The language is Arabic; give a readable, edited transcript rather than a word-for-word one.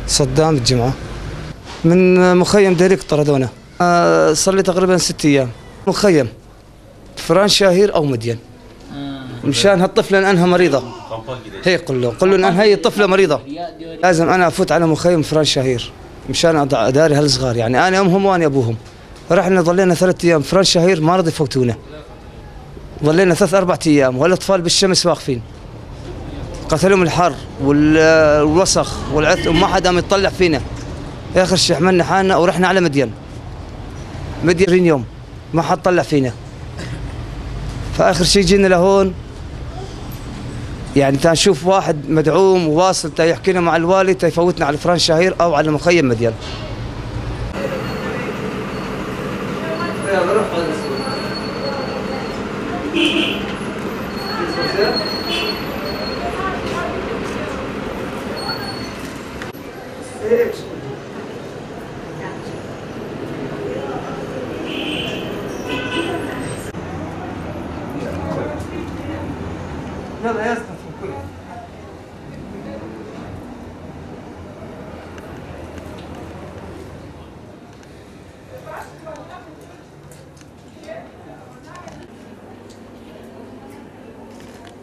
صدام الجمعة من مخيم ديريك طردونا. صار لي تقريبا 6 أيام مخيم فران شاهير أو مدين مشان هالطفلة لأنها مريضة. هيك قل له إن هي الطفلة مريضة لازم أنا أفوت على مخيم فران شاهير مشان أداري هالصغار، يعني أنا أمهم وأنا أبوهم. رحنا ظلينا 3 أيام فران شاهير ما رضي يفوتونا، ظلينا 3-4 أيام والأطفال بالشمس واقفين، قتلهم الحر والوسخ والعث وما حدا عم يطلع فينا. آخر شيء حملنا حالنا ورحنا على مدين 20 يوم ما حد طلع فينا. فآخر شيء جينا لهون، يعني تنشوف واحد مدعوم وواصل تا يحكينا مع الوالي تا يفوتنا على فران شاهير أو على مخيم مدين. يلا يا اسطى كله